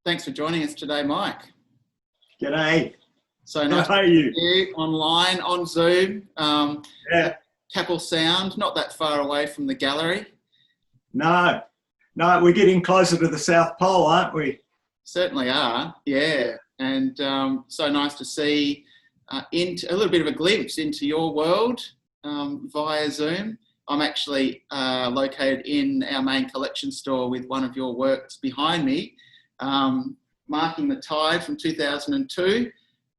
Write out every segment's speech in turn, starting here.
Thanks for joining us today, Mike. G'day. So nice How are to you? see you online on Zoom. Yeah. Capel Sound, not that far away from the gallery. No, we're getting closer to the South Pole, aren't we? Certainly are, yeah. And so nice to see into a little bit of a glimpse into your world via Zoom. I'm actually located in our main collection store with one of your works behind me, Marking the Tide from 2002.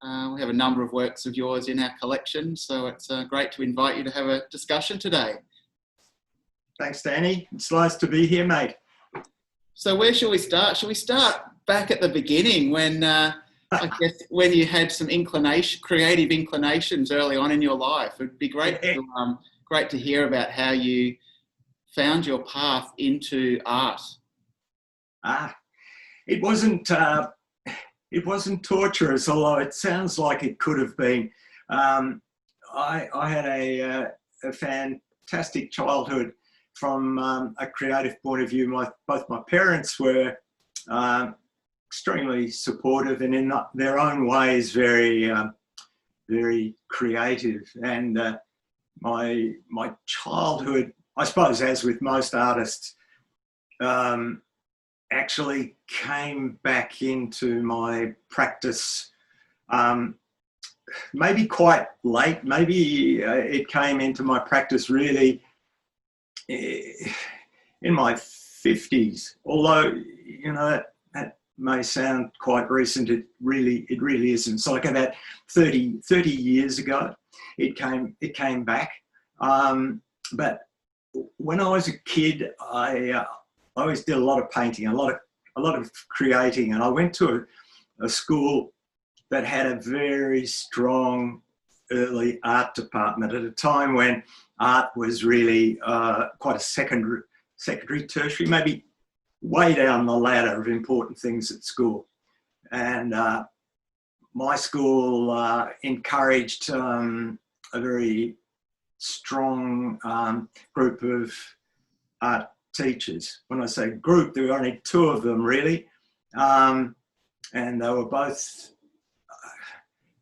We have a number of works of yours in our collection, so it's great to invite you to have a discussion today. Thanks, Danny. It's nice to be here, mate. So where shall we start? Shall we start back at the beginning when, I guess, when you had some creative inclinations early on in your life? It'd be great to hear about how you found your path into art. It wasn't torturous, although it sounds like it could have been. I had a fantastic childhood from a creative point of view. Both my parents were extremely supportive and in their own ways very creative. And my childhood, I suppose, as with most artists, actually came back into my practice maybe quite late. Maybe it came into my practice really in my 50s, although, you know, that may sound quite recent. It really isn't. So like about 30 years ago, it came back. But when I was a kid, I always did a lot of painting, a lot of creating, and I went to a school that had a very strong early art department at a time when art was really quite a secondary, tertiary, maybe way down the ladder of important things at school. And my school encouraged a very strong group of art teachers. When I say group, there were only two of them really, and they were both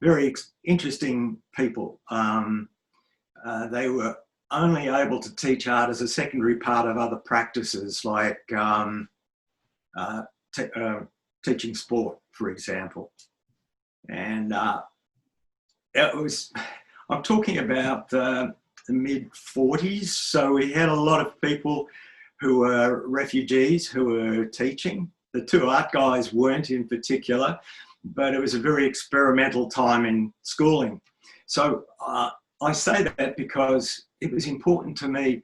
very interesting people. They were only able to teach art as a secondary part of other practices like teaching sport, for example. And I'm talking about the mid-40s, so we had a lot of people who were refugees who were teaching. The two art guys weren't in particular, but it was a very experimental time in schooling. So I say that because it was important to me.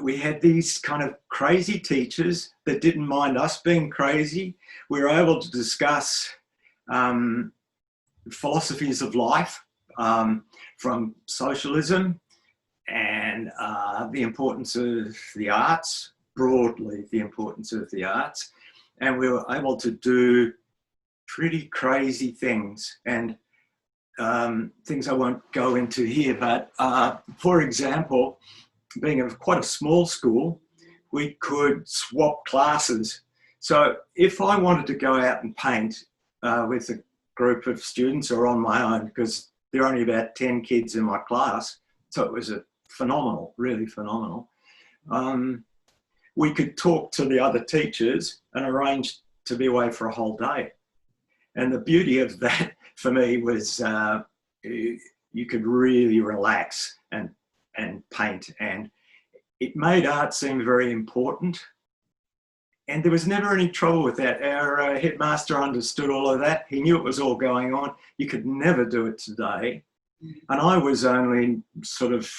We had these kind of crazy teachers that didn't mind us being crazy. We were able to discuss philosophies of life, from socialism and the importance of the arts, broadly the importance of the arts. And we were able to do pretty crazy things, and things I won't go into here, but for example, being quite a small school, we could swap classes. So if I wanted to go out and paint with a group of students or on my own, because there are only about 10 kids in my class, so it was really phenomenal. We could talk to the other teachers and arrange to be away for a whole day. And the beauty of that for me was you could really relax and paint, and it made art seem very important. And there was never any trouble with that. Our headmaster understood all of that. He knew it was all going on. You could never do it today. And I was only sort of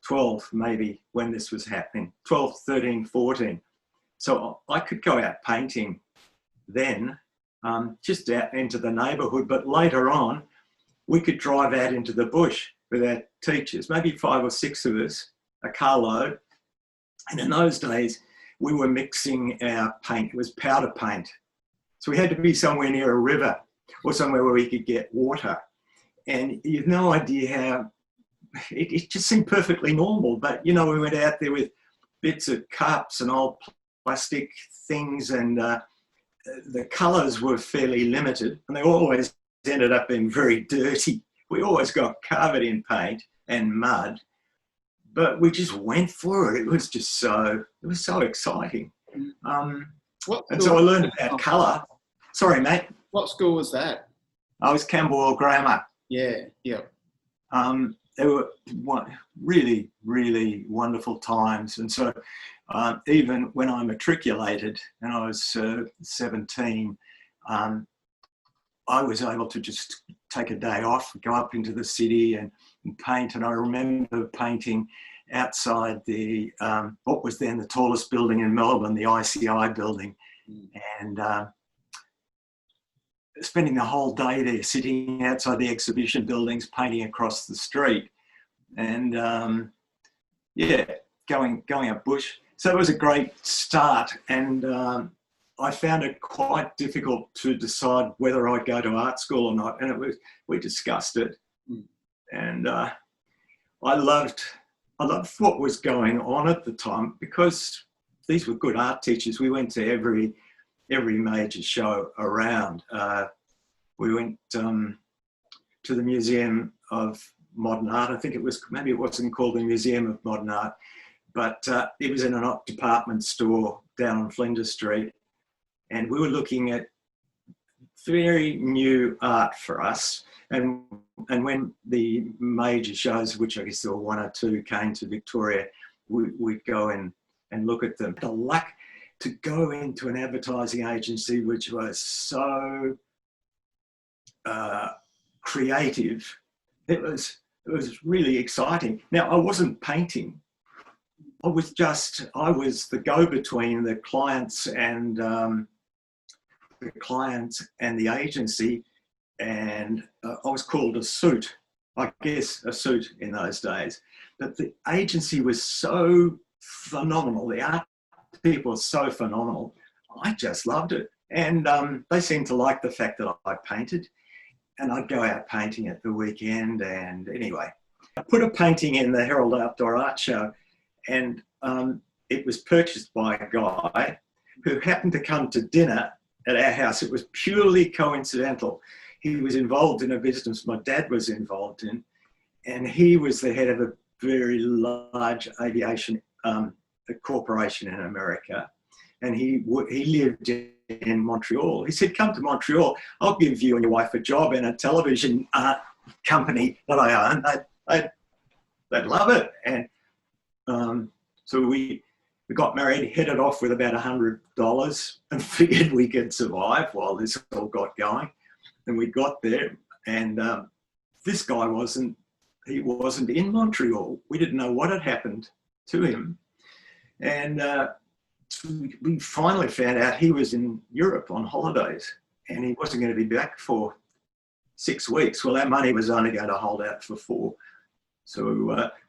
12 maybe when this was happening, 12, 13, 14. So I could go out painting then, just out into the neighbourhood. But later on, we could drive out into the bush with our teachers, maybe 5 or 6 of us, a carload. And in those days, we were mixing our paint. It was powder paint. So we had to be somewhere near a river or somewhere where we could get water. And you've no idea how, it just seemed perfectly normal. But, you know, we went out there with bits of cups and old plastic things and the colours were fairly limited, and they always ended up being very dirty. We always got covered in paint and mud, but we just went for it. It was just it was so exciting. And so I learned about colour. Sorry, mate. What school was that? I was Camberwell Grammar. Yeah, yeah. They were really, really wonderful times. And so even when I matriculated and I was 17, I was able to just take a day off, go up into the city and paint. And I remember painting outside the what was then the tallest building in Melbourne, the ICI building, and spending the whole day there, sitting outside the exhibition buildings, painting across the street, and yeah, going up bush. So it was a great start, and I found it quite difficult to decide whether I'd go to art school or not, and we discussed it, and I loved what was going on at the time because these were good art teachers. We went to every major show around. We went to the Museum of Modern Art. I think maybe it wasn't called the Museum of Modern Art, but it was in an department store down on Flinders Street. And we were looking at very new art for us. And when the major shows, which I guess there were one or two, came to Victoria, we'd go and look at them. The luck to go into an advertising agency which was so creative, it was really exciting. Now, I wasn't painting. I was the go-between the clients and the agency, and I was called a suit. I guess a suit in those days. But the agency was so phenomenal. The art people were so phenomenal. I just loved it. And they seemed to like the fact that I painted, and I'd go out painting at the weekend. And anyway, I put a painting in the Herald Outdoor Art Show, and it was purchased by a guy who happened to come to dinner at our house. It was purely coincidental. He was involved in a business my dad was involved in, and he was the head of a very large aviation corporation in America. And he lived in Montreal. He said, "Come to Montreal, I'll give you and your wife a job in a television company that I own. They'd love it." And so we got married, headed off with about $100 and figured we could survive while this all got going. And we got there, and this guy wasn't in Montreal. We didn't know what had happened to him. And we finally found out he was in Europe on holidays, and he wasn't going to be back for 6 weeks. Well, our money was only going to hold out for 4. So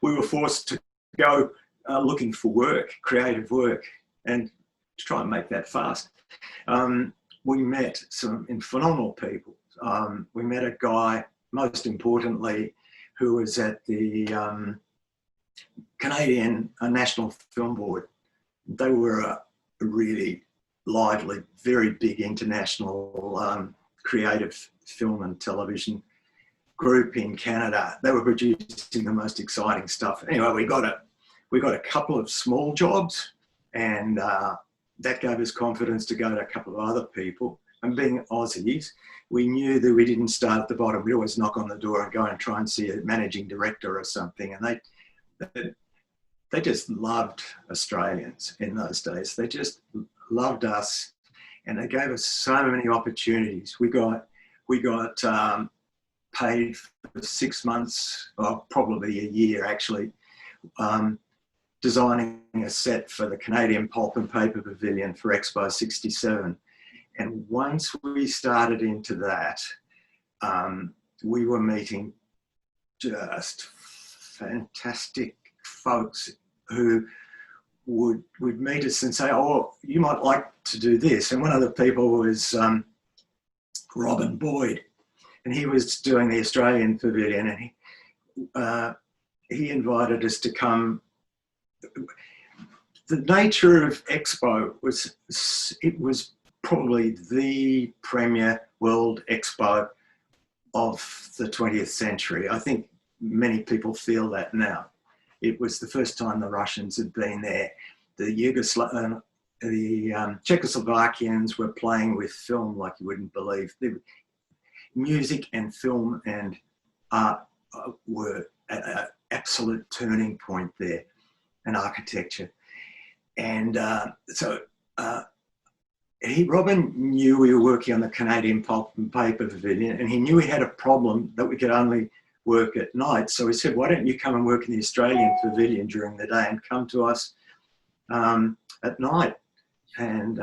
we were forced to go looking for work, creative work, and to try and make that fast. We met some phenomenal people. We met a guy, most importantly, who was at the Canadian National Film Board. They were a really lively, very big international creative film and television group in Canada. They were producing the most exciting stuff. Anyway, we got a couple of small jobs, and that gave us confidence to go to a couple of other people. And being Aussies, we knew that we didn't start at the bottom. We'd always knock on the door and go and try and see a managing director or something. And they just loved Australians in those days. They just loved us, and they gave us so many opportunities. We got paid for 6 months, or probably a year actually, designing a set for the Canadian Pulp and Paper Pavilion for Expo 67. And once we started into that, we were meeting just fantastic folks who would meet us and say, "Oh, you might like to do this." And one of the people was Robin Boyd, and he was doing the Australian Pavilion, and he invited us to come. The nature of Expo was probably the premier world expo of the 20th century. I think many people feel that now. It was the first time the Russians had been there. The Czechoslovakians were playing with film like you wouldn't believe. The music and film and art were at an absolute turning point there, and architecture. And Robin knew we were working on the Canadian Pulp and Paper Pavilion, and he knew he had a problem that we could only work at night. So he said, why don't you come and work in the Australian Pavilion during the day and come to us at night? And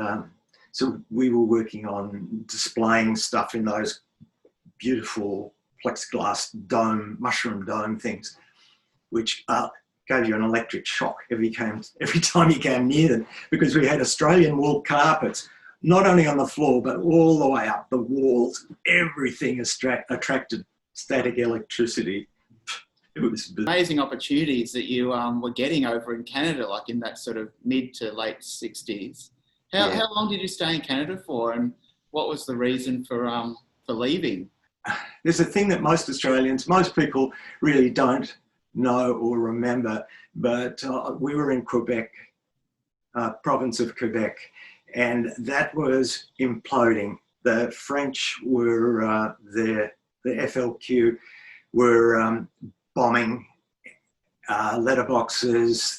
so we were working on displaying stuff in those beautiful plexiglass dome, mushroom dome things, which gave you an electric shock every time you came near them, because we had Australian wool carpets, not only on the floor, but all the way up the walls. Everything attracted static electricity. It was amazing opportunities that you were getting over in Canada, like in that sort of mid to late 60s. How long did you stay in Canada for, and what was the reason for leaving? There's a thing that most people really don't know or remember, but we were in Quebec, province of Quebec, and that was imploding. The French were there, the FLQ were bombing letterboxes.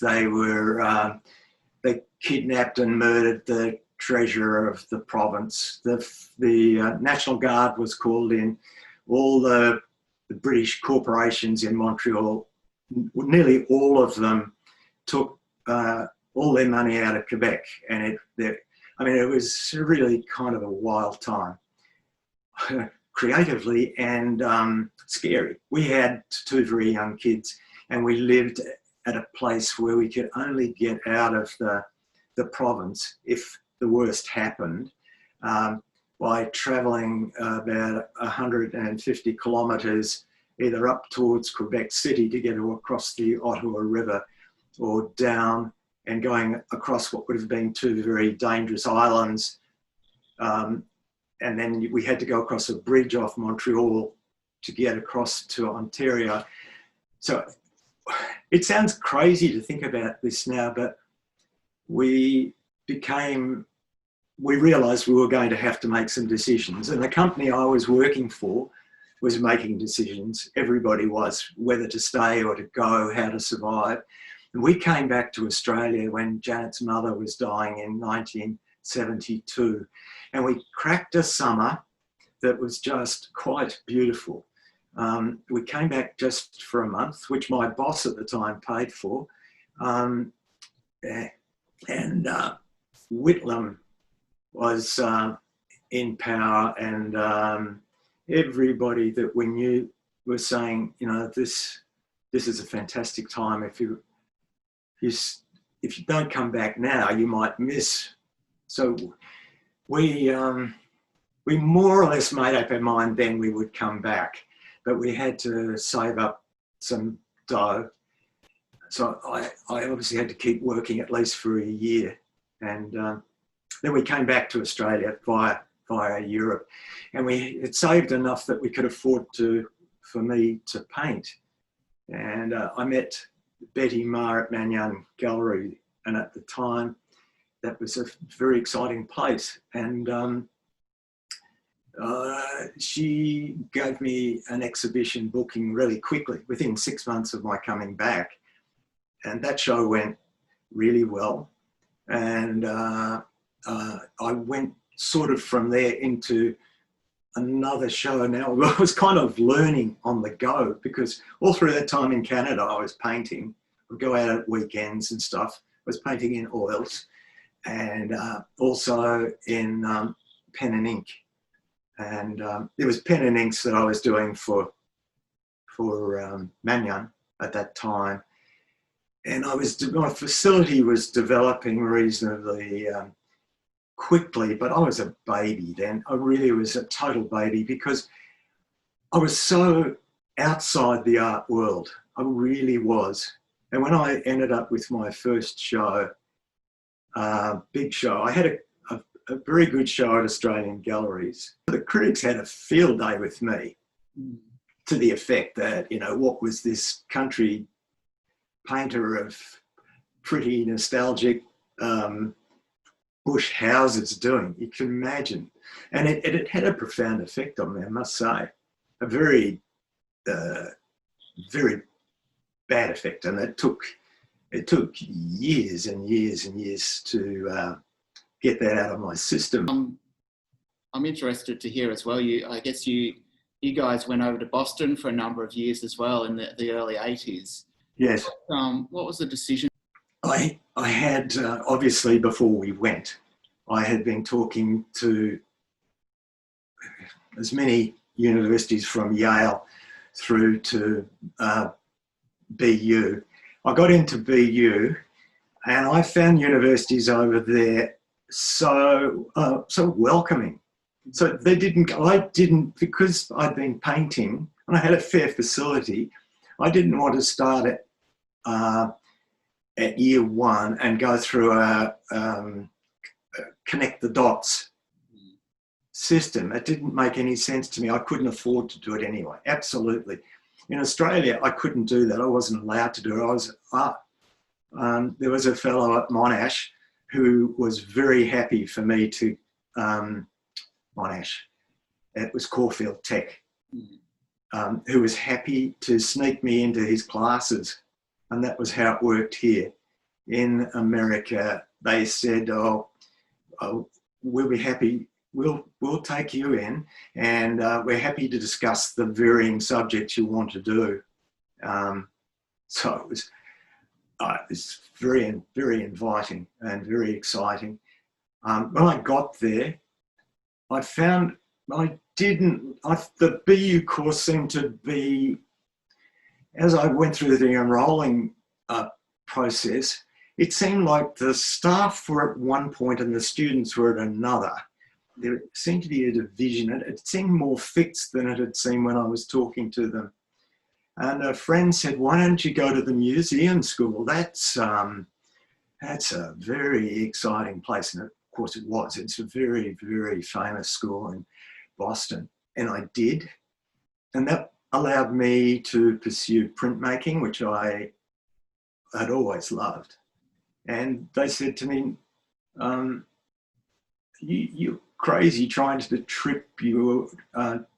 They kidnapped and murdered the treasurer of the province. The National Guard was called in. All the British corporations in Montreal, nearly all of them took all their money out of Quebec, and it was really kind of a wild time, creatively and scary. We had two very young kids, and we lived at a place where we could only get out of the province if the worst happened by travelling about 150 kilometres either up towards Quebec City to get across the Ottawa River, or down and going across what would have been two very dangerous islands. And then we had to go across a bridge off Montreal to get across to Ontario. So it sounds crazy to think about this now, but we realised we were going to have to make some decisions. And the company I was working for was making decisions. Everybody was, whether to stay or to go, how to survive. And we came back to Australia when Janet's mother was dying in 1972. And we cracked a summer that was just quite beautiful. We came back just for a month, which my boss at the time paid for. Whitlam was in power, and everybody that we knew was saying, this is a fantastic time. If you don't come back now, you might miss. So we more or less made up our mind then we would come back, but we had to save up some dough. So I obviously had to keep working at least for a year, and then we came back to Australia via Europe, and we had saved enough that we could afford for me to paint. And I met Betty Ma at Mannion Gallery, and at the time that was a very exciting place. And she gave me an exhibition booking really quickly, within 6 months of my coming back. And that show went really well. And I went sort of from there into another show. Now I was kind of learning on the go, because all through that time in Canada, I was painting. I'd go out at weekends and stuff. I was painting in oils, and also in pen and ink. And it was pen and inks that I was doing for Mannion at that time. And my facility was developing reasonably quickly, but I was a baby then. I really was a total baby, because I was so outside the art world. I really was. And when I ended up with my first show, big show, I had a very good show at Australian galleries. The critics had a field day with me to the effect that, you know, what was this country painter of pretty nostalgic bush houses doing? You can imagine. And it had a profound effect on me, I must say. A very, very bad effect. And it took years and years and years to get that out of my system. I'm interested to hear as well. I guess you guys went over to Boston for a number of years as well in the early 80s. Yes. What was the decision? I had, obviously before we went, I had been talking to as many universities from Yale through to BU. I got into BU and I found universities over there so welcoming. So I didn't, because I'd been painting and I had a fair facility, I didn't want to start it at year one and go through a connect the dots system. It didn't make any sense to me. I couldn't afford to do it anyway. Absolutely. In Australia, I couldn't do that. I wasn't allowed to do it. There was a fellow at Monash who was very happy for me to, Monash, it was Caulfield Tech, who was happy to sneak me into his classes. And that was how it worked here. In America, they said, oh we'll be happy, we'll take you in and we're happy to discuss the varying subjects you want to do. So it was very, very inviting and very exciting. When I got there, I found the BU course seemed to be, as I went through the enrolling process, it seemed like the staff were at one point and the students were at another. There seemed to be a division. It seemed more fixed than it had seemed when I was talking to them. And a friend said, why don't you go to the museum school? That's a very exciting place. And of course it was. It's a very, very famous school in Boston. And I did. And that allowed me to pursue printmaking, which I had always loved. And they said to me, you're crazy trying to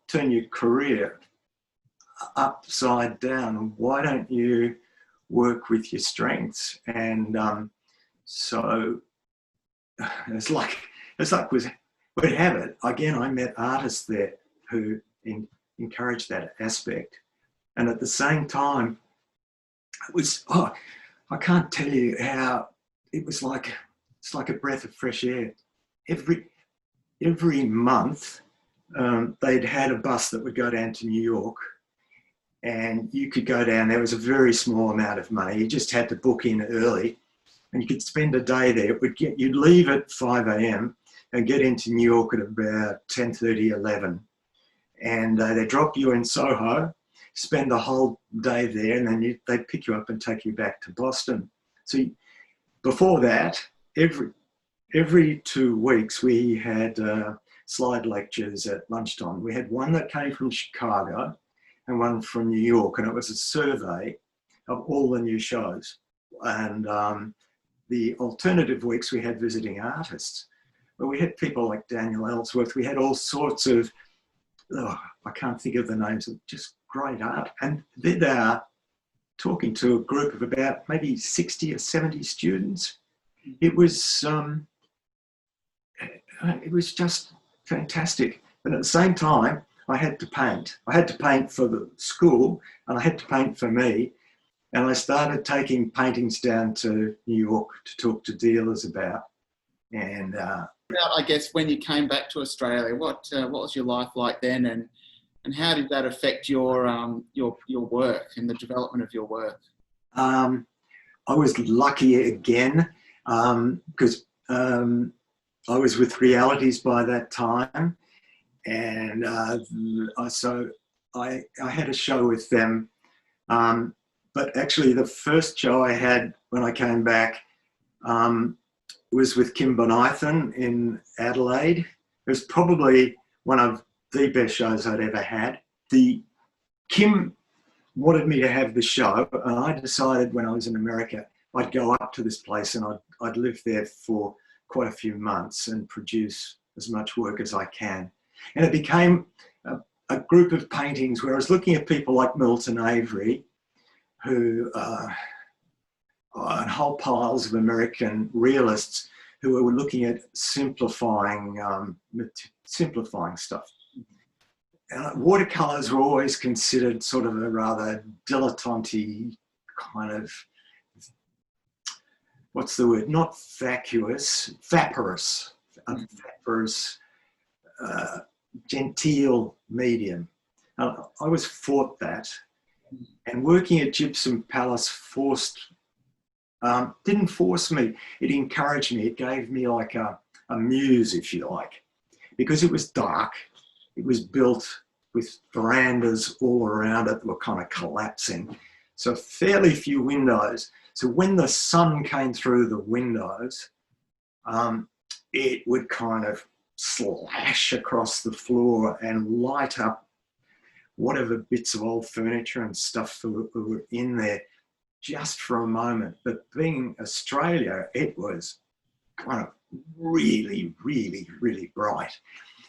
turn your career upside down. Why don't you work with your strengths? And so it's like we'd have it. Again, I met artists there who encouraged that aspect. And at the same time, it was, I can't tell you how it was like, it's like a breath of fresh air. Every month, they'd had a bus that would go down to New York and you could go down. There was a very small amount of money. You just had to book in early and you could spend a day there. You'd leave at 5 a.m. and get into New York at about 10:30, 11. And they drop you in Soho, spend the whole day there, and then they'd pick you up and take you back to Boston. So before that, every 2 weeks we had slide lectures at lunchtime. We had one that came from Chicago and one from New York, and it was a survey of all the new shows. And the alternative weeks we had visiting artists. But we had people like Daniel Ellsworth. We had all sorts of, I can't think of the names, of just great art. And they're talking to a group of about maybe 60 or 70 students. It was just fantastic. But at the same time, I had to paint. I had to paint for the school and I had to paint for me. And I started taking paintings down to New York to talk to dealers about. And I guess when you came back to Australia, what was your life like then, and how did that affect your work and the development of your work? I was lucky again because I was with Realities by that time, and so I had a show with them. But actually, the first show I had when I came back, was with Kim Bonithan in Adelaide. It was probably one of the best shows I'd ever had. Kim wanted me to have the show, and I decided when I was in America, I'd go up to this place and I'd live there for quite a few months and produce as much work as I can. And it became a group of paintings where I was looking at people like Milton Avery, who and whole piles of American realists who were looking at simplifying stuff. Watercolours were always considered sort of a rather dilettante kind of, what's the word? Not vacuous, vaporous, genteel medium. I always fought that, and working at Gypsum Palace didn't force me. It encouraged me. It gave me like a muse, if you like, because it was dark. It was built with verandas all around it that were kind of collapsing. So fairly few windows. So when the sun came through the windows, it would kind of slash across the floor and light up whatever bits of old furniture and stuff that were in there just for a moment. But being Australia, it was kind of really, really, really bright.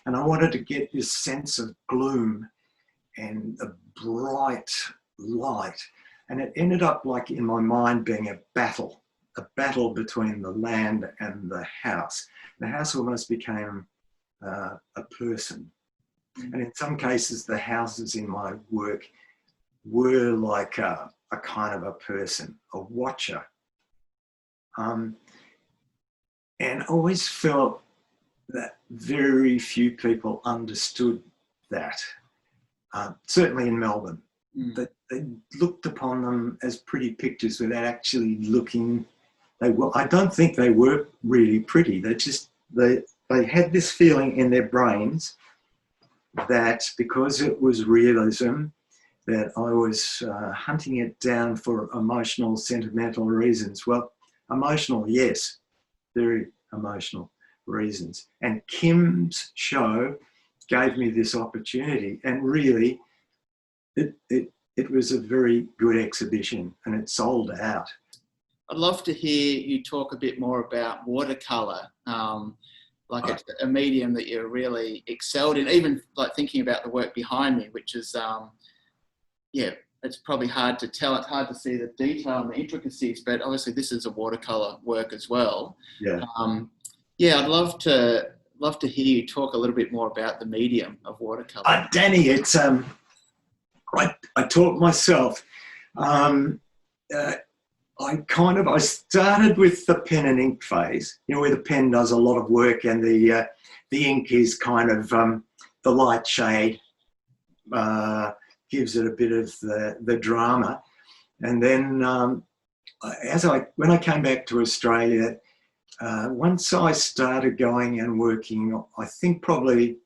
And I wanted to get this sense of gloom and a bright light. And it ended up like in my mind being a battle between the land and the house. The house almost became a person. And in some cases, the houses in my work were like a kind of a person, a watcher. And I always felt that very few people understood that, certainly in Melbourne, that they looked upon them as pretty pictures without actually looking. I don't think they were really pretty. They had this feeling in their brains that because it was realism, that I was hunting it down for emotional, sentimental reasons. Well, emotional, yes, very emotional reasons. And Kim's show gave me this opportunity, and really it was a very good exhibition, and it sold out. I'd love to hear you talk a bit more about watercolour, like a medium that you're really excelled in, even like thinking about the work behind me, which is, it's probably hard to tell. It's hard to see the detail and the intricacies, but obviously this is a watercolour work as well. Yeah. I'd love to hear you talk a little bit more about the medium of watercolour. Danny, it's I taught myself. I started with the pen and ink phase, where the pen does a lot of work and the ink is kind of the light shade, gives it a bit of the drama. And then when I came back to Australia, once I started going and working, I think probably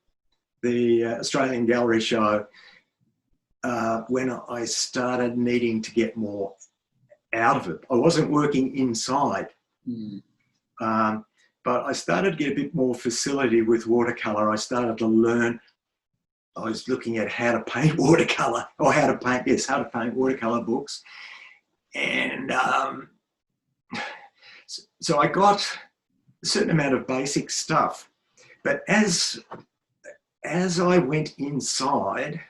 the Australian Gallery Show, when I started needing to get more out of it. I wasn't working inside, but I started to get a bit more facility with watercolour. I started to learn. I was looking at how to paint watercolour, or how to paint watercolour books. And so I got a certain amount of basic stuff. But as I went inside,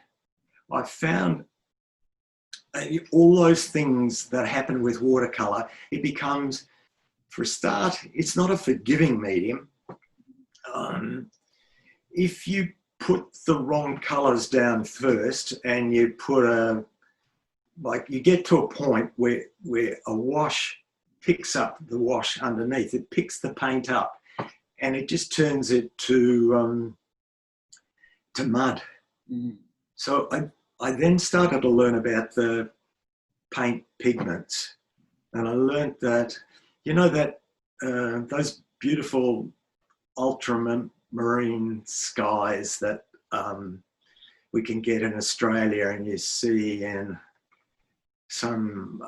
I found all those things that happen with watercolour. It becomes, for a start, it's not a forgiving medium. If you put the wrong colours down first, and you put you get to a point where a wash picks up the wash underneath, it picks the paint up, and it just turns it to mud. So I then started to learn about the paint pigments, and I learned that, those beautiful ultramarine skies that we can get in Australia, and you see in some,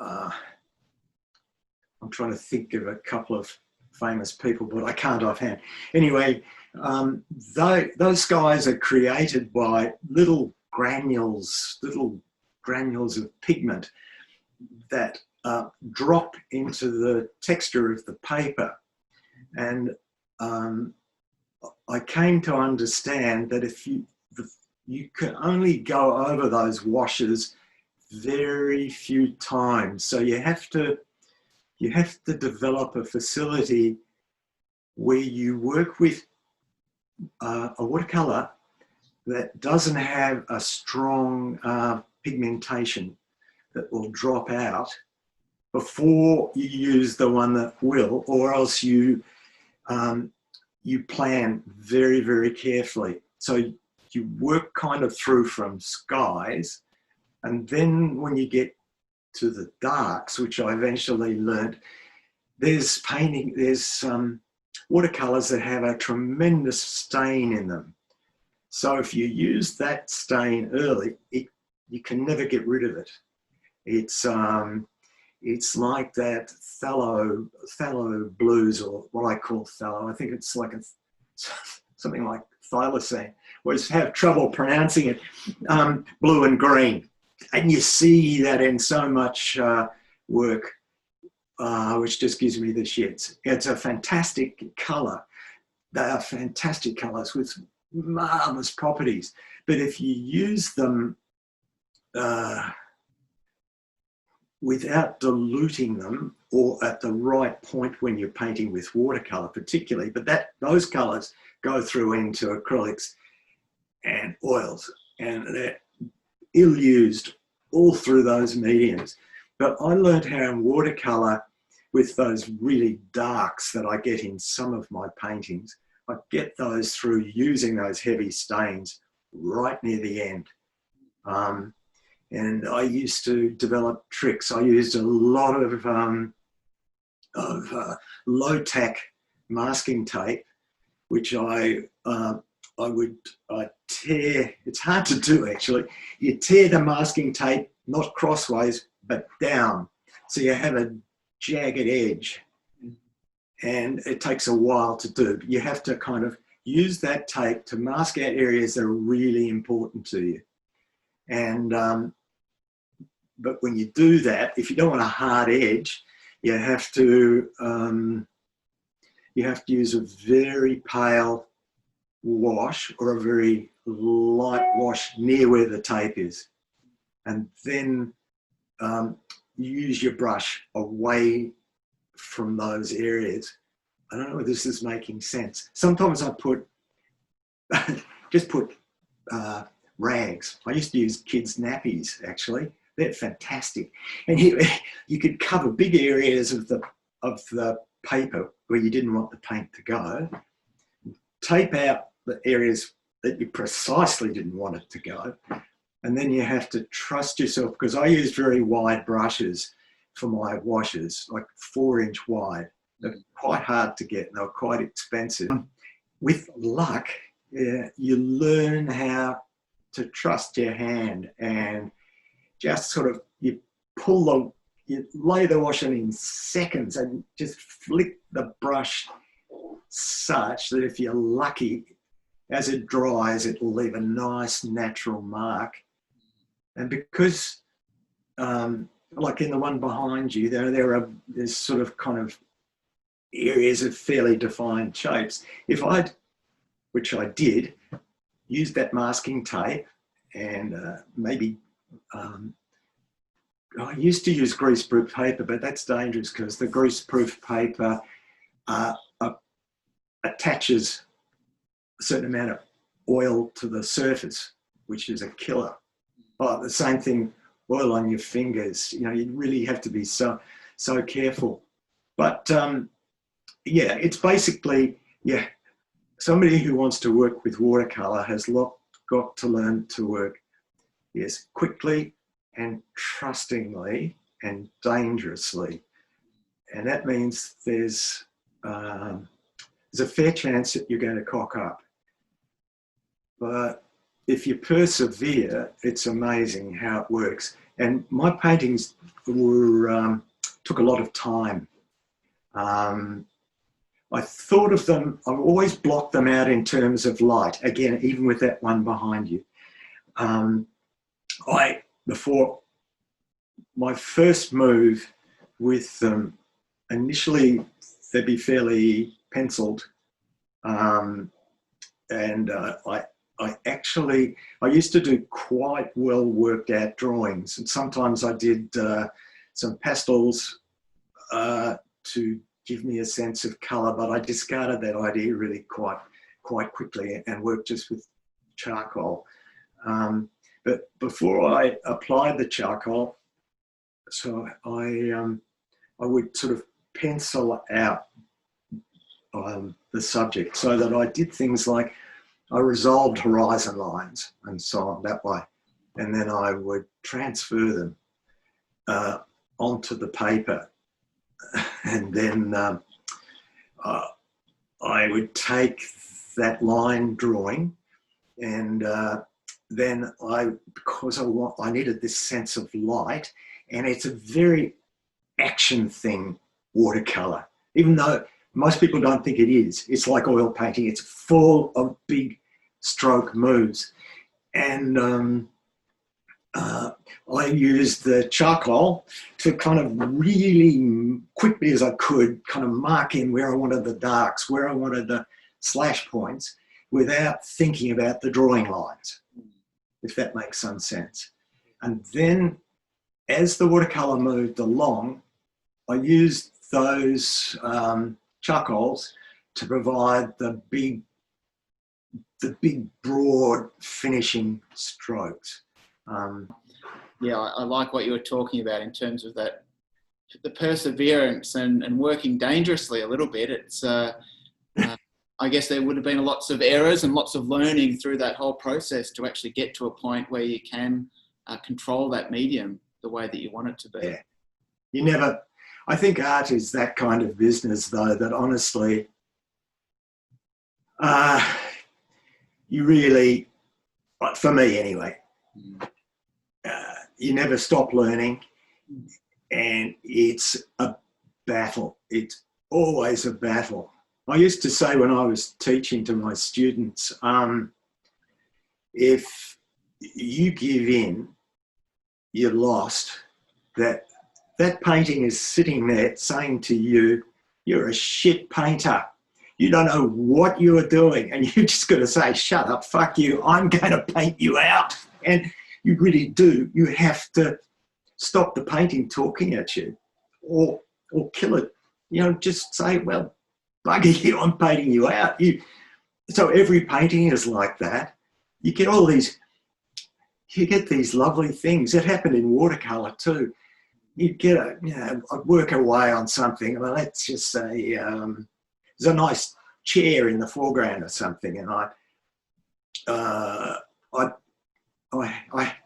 I'm trying to think of a couple of famous people, but I can't offhand. Anyway, those skies are created by little granules of pigment that drop into the texture of the paper. And I came to understand that if you can only go over those washes very few times, so you have to develop a facility where you work with a watercolor that doesn't have a strong pigmentation that will drop out before you use the one that will, or else you plan very, very carefully. So you work kind of through from skies, and then when you get to the darks, which I eventually learned, there's watercolors that have a tremendous stain in them. So if you use that stain early, you can never get rid of it. It's like that phthalo blues, or what I call phthalo. I think it's like something like thylacine. Always have trouble pronouncing it. Blue and green, and you see that in so much work, which just gives me the shits. It's a fantastic colour. They are fantastic colours with marvellous properties. But if you use them without diluting them, or at the right point when you're painting with watercolour particularly, but those colours go through into acrylics and oils, and they're ill-used all through those mediums. But I learned how in watercolour, with those really darks that I get in some of my paintings, I get those through using those heavy stains right near the end. And I used to develop tricks. I used a lot of low-tack masking tape, which I'd tear. It's hard to do, actually. You tear the masking tape not crossways but down, so you have a jagged edge, and it takes a while to do. But you have to kind of use that tape to mask out areas that are really important to you. And but when you do that, if you don't want a hard edge, you have to use a very pale wash or a very light wash near where the tape is, and then use your brush away from those areas. I don't know if this is making sense. Sometimes I just put rags. I used to use kids' nappies, actually. They're fantastic. And you could cover big areas of the paper where you didn't want the paint to go, tape out the areas that you precisely didn't want it to go, and then you have to trust yourself, because I use very wide brushes for my washes, like 4-inch wide. They're quite hard to get, and they're quite expensive. With luck, you learn how to trust your hand, and just sort of you lay the wash on in seconds and just flick the brush such that if you're lucky, as it dries, it'll leave a nice natural mark. And because, like in the one behind you, there's sort of kind of areas of fairly defined shapes. If which I did, use that masking tape, and maybe, I used to use greaseproof paper, but that's dangerous because the greaseproof paper attaches a certain amount of oil to the surface, which is a killer. Oh, the same thing, oil on your fingers. You know, you really have to be so careful. But yeah, it's basically, yeah, somebody who wants to work with watercolor has got to learn to work, yes, quickly and trustingly and dangerously. And that means there's a fair chance that you're going to cock up. But if you persevere, it's amazing how it works. And my paintings took a lot of time. I thought of them, I've always blocked them out in terms of light. Again, even with that one behind you. Before my first move with them, initially they'd be fairly penciled. I used to do quite well worked out drawings, and sometimes I did some pastels to give me a sense of colour, but I discarded that idea really quite quickly and worked just with charcoal. But before I applied the charcoal, so I would sort of pencil out the subject, so that I did things like I resolved horizon lines and so on that way, and then I would transfer them onto the paper, and then I would take that line drawing, and then because I needed this sense of light, and it's a very action thing, watercolor, even though most people don't think it is. It's like oil painting. It's full of big stroke moves. And I used the charcoal to kind of really quickly as I could kind of mark in where I wanted the darks, where I wanted the slash points, without thinking about the drawing lines, if that makes some sense. And then as the watercolor moved along, I used those charcoals to provide the big broad finishing strokes. Yeah, I like what you were talking about in terms of that, the perseverance and working dangerously a little bit. It's I guess there would have been lots of errors and lots of learning through that whole process to actually get to a point where you can control that medium the way that you want it to be. Yeah. I think art is that kind of business, though, that honestly, you really, for me anyway, you never stop learning, and it's a battle. It's always a battle. I used to say when I was teaching to my students, if you give in, you're lost. That painting is sitting there saying to you, you're a shit painter. You don't know what you are doing, and you're just going to say, shut up, fuck you, I'm going to paint you out. And you really do. You have to stop the painting talking at you, or kill it. You know, just say, well, bugger you, I'm painting you out. So every painting is like that. You get these lovely things. It happened in watercolour too. You'd get I'd work away on something. Well, let's just say there's a nice chair in the foreground or something, and I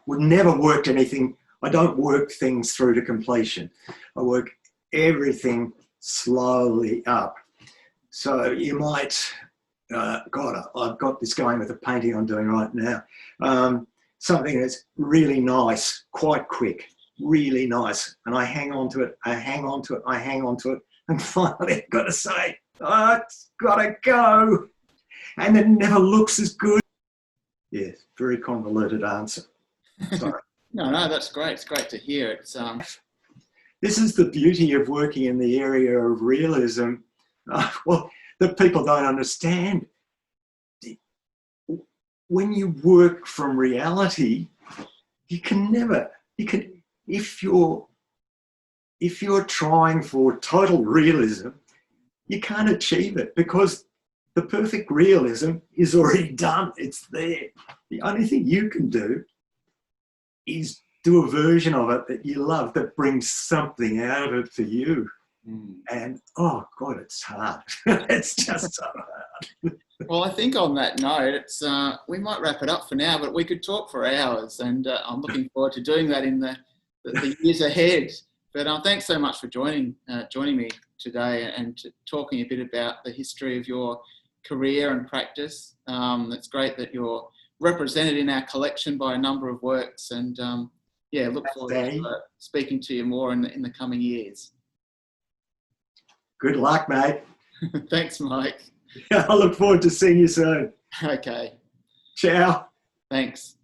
would never work anything. I don't work things through to completion. I work everything slowly up. So you might, God, I've got this going with a painting I'm doing right now. Something that's really nice, quite quick, really nice. And I hang on to it, I hang on to it, I hang on to it. And finally I've got to say, oh, it's got to go. And it never looks as good. Yeah, very convoluted answer. Sorry. No, that's great. It's great to hear. It's This is the beauty of working in the area of realism. Well, that people don't understand. When you work from reality, if you're trying for total realism, you can't achieve it, because the perfect realism is already done. It's there. The only thing you can do is do a version of it that you love, that brings something out of it for you. And oh God, it's hard. It's just so hard. Well, I think on that note, it's we might wrap it up for now, but we could talk for hours, and I'm looking forward to doing that in the years ahead. But thanks so much for joining me today and talking a bit about the history of your career and practice. It's great that you're represented in our collection by a number of works, and look forward to speaking to you more in the coming years. Good luck, mate. Thanks, Mike. I look forward to seeing you soon. Okay, Ciao. thanks.